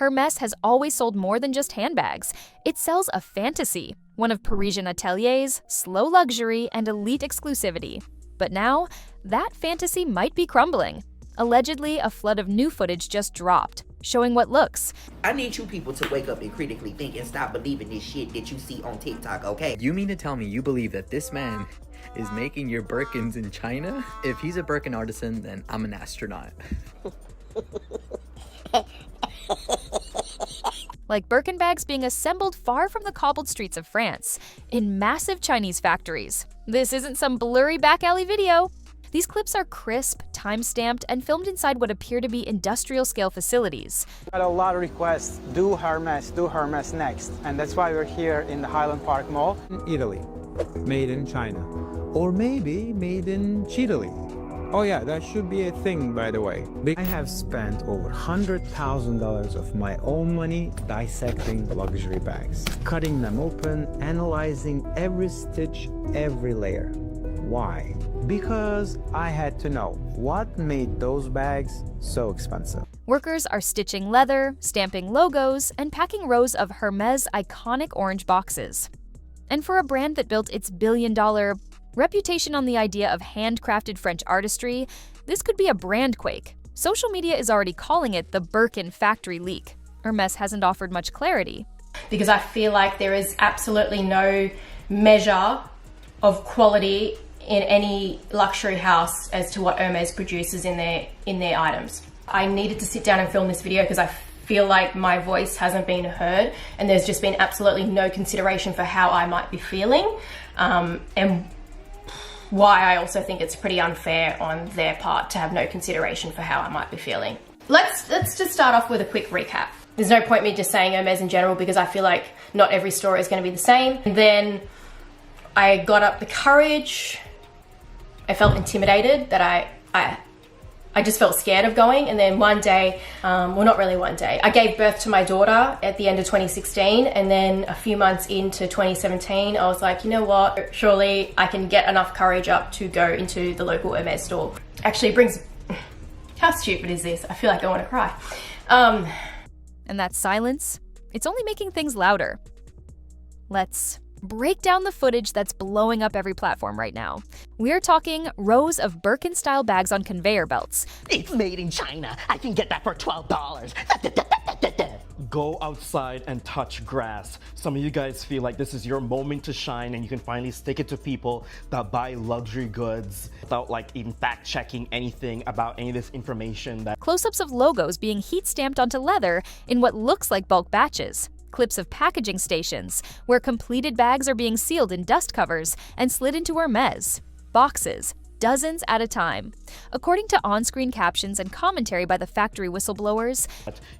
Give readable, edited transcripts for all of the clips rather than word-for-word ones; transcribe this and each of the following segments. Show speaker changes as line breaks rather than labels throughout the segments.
Hermes has always sold more than just handbags. It sells a fantasy, one of Parisian ateliers, slow luxury, and elite exclusivity. But now, that fantasy might be crumbling. Allegedly, a flood of new footage just dropped, showing what looks.
I need you people to wake up and critically think and stop believing this shit that you see on TikTok, okay?
You mean to tell me you believe that this man is making your Birkins in China? If he's a Birkin artisan, then I'm an astronaut.
Like Birkin bags being assembled far from the cobbled streets of France, in massive Chinese factories. This isn't some blurry back alley video. These clips are crisp, time-stamped, and filmed inside what appear to be industrial-scale facilities.
Got a lot of requests, do Hermes next. And that's why we're here in the Highland Park Mall.
In Italy, made in China. Or maybe made in Chile. Oh yeah, that should be a thing, by the way. I have spent over $100,000 of my own money dissecting luxury bags, cutting them open, analyzing every stitch, every layer. Why? Because I had to know what made those bags so expensive.
Workers are stitching leather, stamping logos, and packing rows of Hermes' iconic orange boxes. And for a brand that built its billion-dollar reputation on the idea of handcrafted French artistry, this could be a brand quake. Social media is already calling it the Birkin factory leak. Hermes hasn't offered much clarity.
Because I feel like there is absolutely no measure of quality in any luxury house as to what Hermes produces in their items. I needed to sit down and film this video because I feel like my voice hasn't been heard and there's just been absolutely no consideration for how I might be feeling, and why I also think it's pretty unfair on their part to have no consideration for how I might be feeling. Let's just start off with a quick recap. There's no point me just saying Hermes in general because I feel like not every store is going to be the same. And then I got up the courage. I felt intimidated that I just felt scared of going. And then one day, well, not really one day, I gave birth to my daughter at the end of 2016. And then a few months into 2017, I was like, you know what? Surely I can get enough courage up to go into the local Hermes store. Actually, it brings, how stupid is this? I feel like I want to cry.
And that silence, it's only making things louder. Let's break down the footage that's blowing up every platform right now. We're talking rows of Birkin-style bags on conveyor belts.
It's made in China. I can get that for $12.
Go outside and touch grass. Some of you guys feel like this is your moment to shine and you can finally stick it to people that buy luxury goods without like even fact checking anything about any of this information.
Close-ups of logos being heat-stamped onto leather in what looks like bulk batches. Clips of packaging stations, where completed bags are being sealed in dust covers and slid into Hermes. Boxes, dozens at a time. According to on-screen captions and commentary by the factory whistleblowers,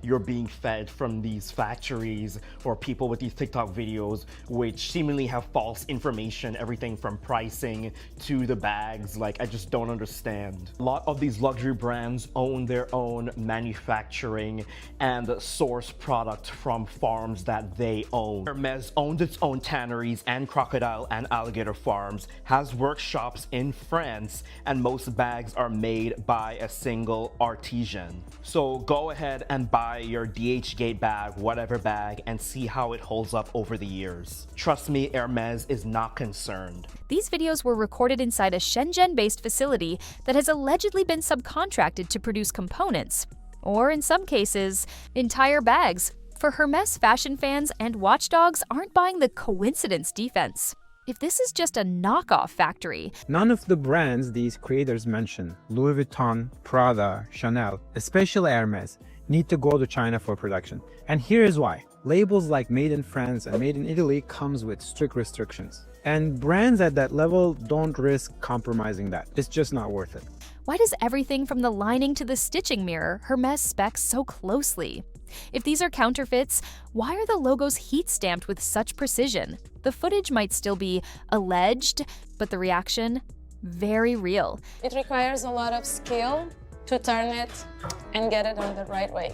you're being fed from these factories or people with these TikTok videos which seemingly have false information, everything from pricing to the bags. Like, I just don't understand. A lot of these luxury brands own their own manufacturing and source product from farms that they own. Hermes owns its own tanneries and crocodile and alligator farms, has workshops in France, and most bags are made by a single artisan. So go ahead and buy your DHgate bag, whatever bag, and see how it holds up over the years. Trust me, Hermes is not concerned.
These videos were recorded inside a Shenzhen-based facility that has allegedly been subcontracted to produce components, or in some cases, entire bags. For Hermes fashion fans and watchdogs aren't buying the coincidence defense. If this is just a knockoff factory,
none of the brands these creators mention, Louis Vuitton, Prada, Chanel, especially Hermes, need to go to China for production. And here is why. Labels like Made in France and Made in Italy comes with strict restrictions. And brands at that level don't risk compromising that. It's just not worth it.
Why does everything from the lining to the stitching mirror Hermes specs so closely? If these are counterfeits, why are the logos heat-stamped with such precision? The footage might still be alleged, but the reaction, very real.
It requires a lot of skill to turn it and get it on the right way.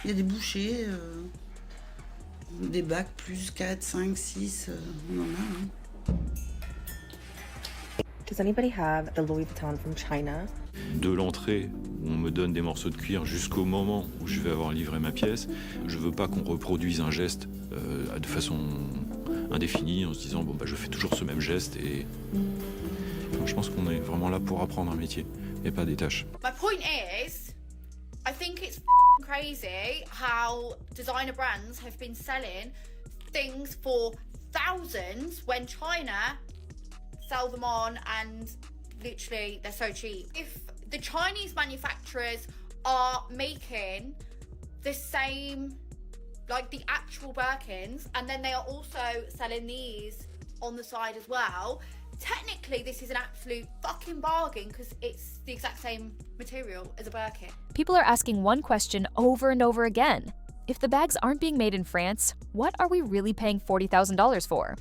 Il y a des bouchées, des bacs plus 4, 5, 6, on en a.
Does anybody have the Louis Vuitton from China?
De l'entrée, où on me donne des morceaux de cuir jusqu'au moment où je vais avoir livré ma pièce, je veux pas qu'on reproduise un geste de façon indéfinie en se disant bon bah je fais toujours ce même geste et je pense qu'on est vraiment là pour apprendre un métier et pas des tâches.
My point is, I think it's crazy how designer brands have been selling things for thousands when China sell them on and literally they're so cheap. If the Chinese manufacturers are making the same, like the actual Birkins, and then they are also selling these on the side as well, technically this is an absolute fucking bargain because it's the exact same material as a Birkin.
People are asking one question over and over again. If the bags aren't being made in France, what are we really paying $40,000 for?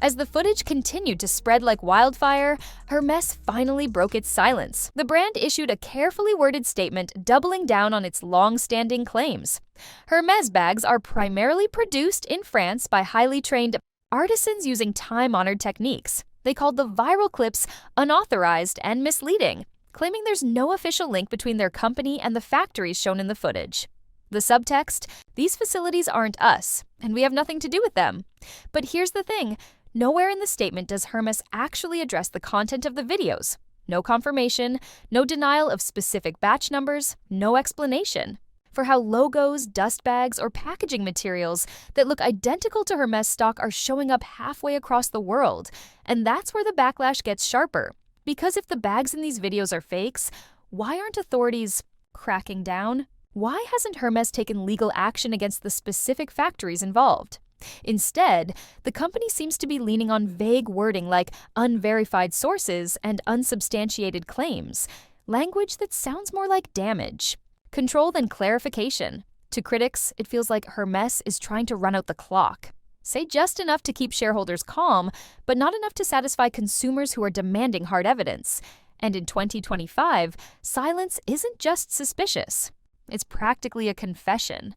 As the footage continued to spread like wildfire, Hermes finally broke its silence. The brand issued a carefully worded statement doubling down on its long-standing claims. Hermes bags are primarily produced in France by highly trained artisans using time-honored techniques. They called the viral clips unauthorized and misleading, claiming there's no official link between their company and the factories shown in the footage. The subtext: these facilities aren't us, and we have nothing to do with them. But here's the thing. Nowhere in the statement does Hermes actually address the content of the videos. No confirmation, no denial of specific batch numbers, no explanation for how logos, dust bags, or packaging materials that look identical to Hermes stock are showing up halfway across the world. And that's where the backlash gets sharper. Because if the bags in these videos are fakes, why aren't authorities cracking down? Why hasn't Hermes taken legal action against the specific factories involved? Instead, the company seems to be leaning on vague wording like unverified sources and unsubstantiated claims, language that sounds more like damage, control than clarification. To critics, it feels like Hermes is trying to run out the clock. Say just enough to keep shareholders calm, but not enough to satisfy consumers who are demanding hard evidence. And in 2025, silence isn't just suspicious. It's practically a confession.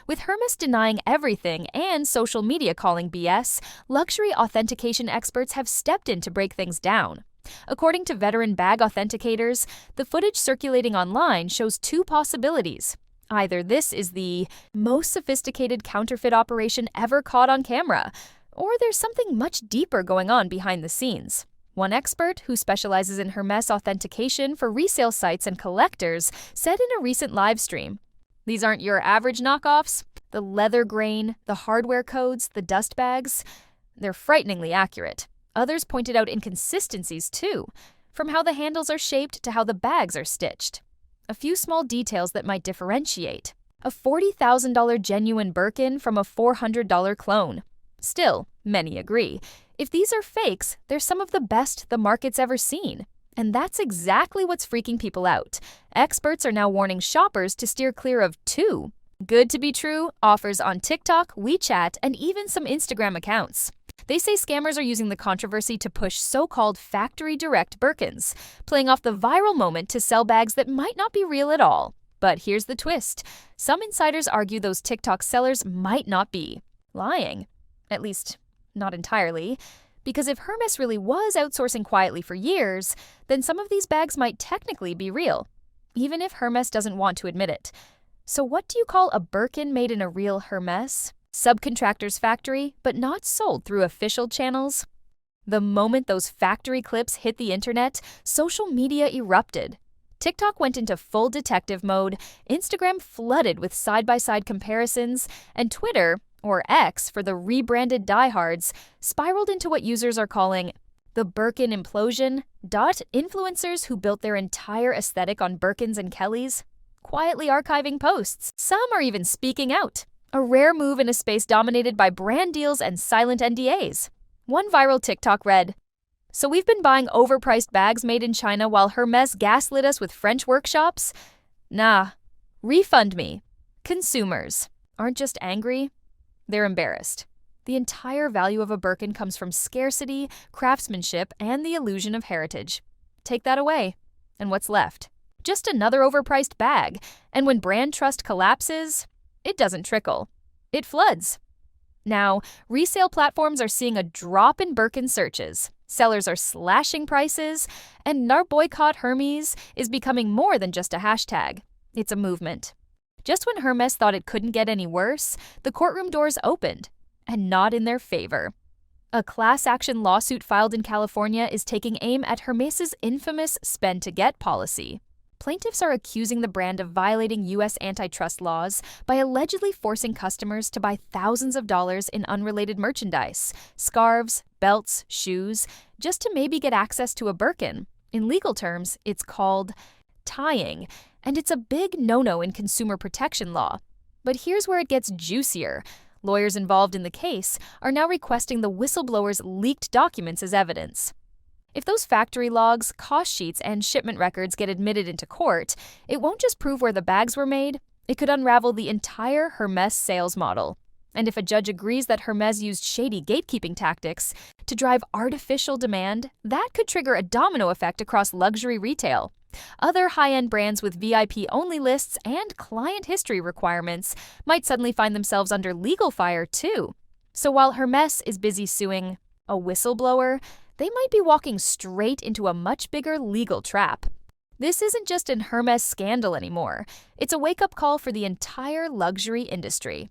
With Hermes denying everything and social media calling BS, luxury authentication experts have stepped in to break things down. According to veteran bag authenticators, the footage circulating online shows two possibilities. Either this is the most sophisticated counterfeit operation ever caught on camera, or there's something much deeper going on behind the scenes. One expert, who specializes in Hermes authentication for resale sites and collectors, said in a recent live stream, "These aren't your average knockoffs. The leather grain, the hardware codes, the dust bags, they're frighteningly accurate." Others pointed out inconsistencies too, from how the handles are shaped to how the bags are stitched. A few small details that might differentiate. A $40,000 genuine Birkin from a $400 clone. Still, many agree, if these are fakes, they're some of the best the market's ever seen. And that's exactly what's freaking people out. Experts are now warning shoppers to steer clear of too good to be true offers on TikTok, WeChat, and even some Instagram accounts. They say scammers are using the controversy to push so-called factory direct Birkins, playing off the viral moment to sell bags that might not be real at all. But here's the twist. Some insiders argue those TikTok sellers might not be lying. At least, not entirely. Because if Hermes really was outsourcing quietly for years, then some of these bags might technically be real, even if Hermes doesn't want to admit it. So what do you call a Birkin made in a real Hermes? Subcontractor's factory, but not sold through official channels? The moment those factory clips hit the internet, social media erupted. TikTok went into full detective mode, Instagram flooded with side-by-side comparisons, and Twitter, or X for the rebranded diehards, spiraled into what users are calling the Birkin implosion. Influencers who built their entire aesthetic on Birkins and Kellys, quietly archiving posts. Some are even speaking out, a rare move in a space dominated by brand deals and silent NDAs. One viral TikTok read, "So we've been buying overpriced bags made in China while Hermes gaslit us with French workshops? Nah, refund me." Consumers aren't just angry, they're embarrassed. The entire value of a Birkin comes from scarcity, craftsmanship, and the illusion of heritage. Take that away, and what's left? Just another overpriced bag. And when brand trust collapses, it doesn't trickle. It floods. Now, resale platforms are seeing a drop in Birkin searches. sellers are slashing prices, and our boycott Hermes is becoming more than just a hashtag. It's a movement. Just when Hermes thought it couldn't get any worse, the courtroom doors opened, and not in their favor. A class action lawsuit filed in California is taking aim at Hermes' infamous spend-to-get policy. Plaintiffs are accusing the brand of violating U.S. antitrust laws by allegedly forcing customers to buy thousands of dollars in unrelated merchandise, scarves, belts, shoes, just to maybe get access to a Birkin. In legal terms, it's called tying, and it's a big no-no in consumer protection law. But here's where it gets juicier. Lawyers involved in the case are now requesting the whistleblower's leaked documents as evidence. If those factory logs, cost sheets, and shipment records get admitted into court, it won't just prove where the bags were made, it could unravel the entire Hermes sales model. And if a judge agrees that Hermes used shady gatekeeping tactics to drive artificial demand, that could trigger a domino effect across luxury retail. Other high-end brands with VIP-only lists and client history requirements might suddenly find themselves under legal fire too. So while Hermes is busy suing a whistleblower, they might be walking straight into a much bigger legal trap. This isn't just an Hermes scandal anymore. It's a wake-up call for the entire luxury industry.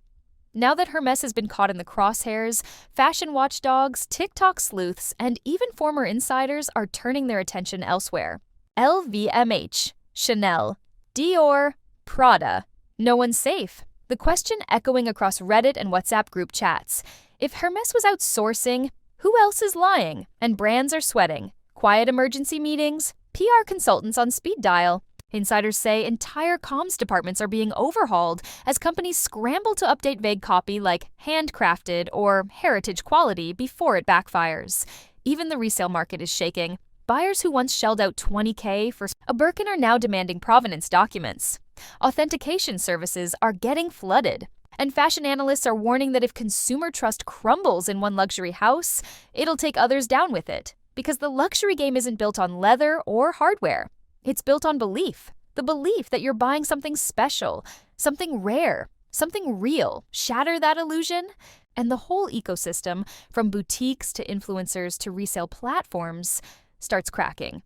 Now that Hermes has been caught in the crosshairs, fashion watchdogs, TikTok sleuths, and even former insiders are turning their attention elsewhere. LVMH, Chanel, Dior, Prada. No one's safe. The question echoing across Reddit and WhatsApp group chats. If Hermes was outsourcing, who else is lying? And brands are sweating. Quiet emergency meetings, PR consultants on speed dial. Insiders say entire comms departments are being overhauled as companies scramble to update vague copy like handcrafted or heritage quality before it backfires. Even the resale market is shaking. Buyers who once shelled out $20,000 for a Birkin are now demanding provenance documents. Authentication services are getting flooded. And fashion analysts are warning that if consumer trust crumbles in one luxury house, it'll take others down with it. Because the luxury game isn't built on leather or hardware. It's built on belief. The belief that you're buying something special, something rare, something real. Shatter that illusion, and the whole ecosystem, from boutiques to influencers to resale platforms, starts cracking.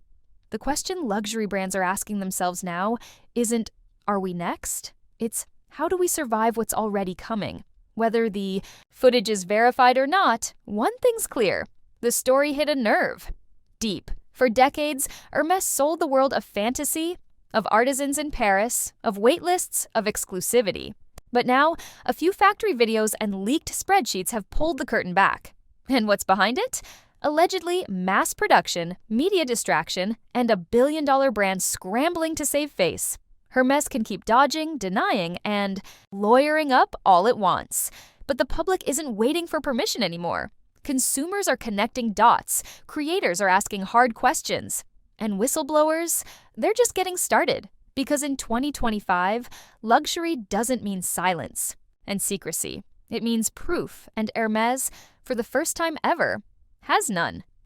The question luxury brands are asking themselves now isn't, are we next? It's, how do we survive what's already coming? Whether the footage is verified or not, one thing's clear. The story hit a nerve. Deep. For decades, Hermes sold the world a fantasy of artisans in Paris, of waitlists, of exclusivity. But now, a few factory videos and leaked spreadsheets have pulled the curtain back. And what's behind it? Allegedly, mass production, media distraction, and a billion-dollar brand scrambling to save face. Hermes can keep dodging, denying, and lawyering up all it wants. But the public isn't waiting for permission anymore. Consumers are connecting dots, creators are asking hard questions, and whistleblowers, they're just getting started. Because in 2025, luxury doesn't mean silence and secrecy. It means proof, and Hermes, for the first time ever, has none.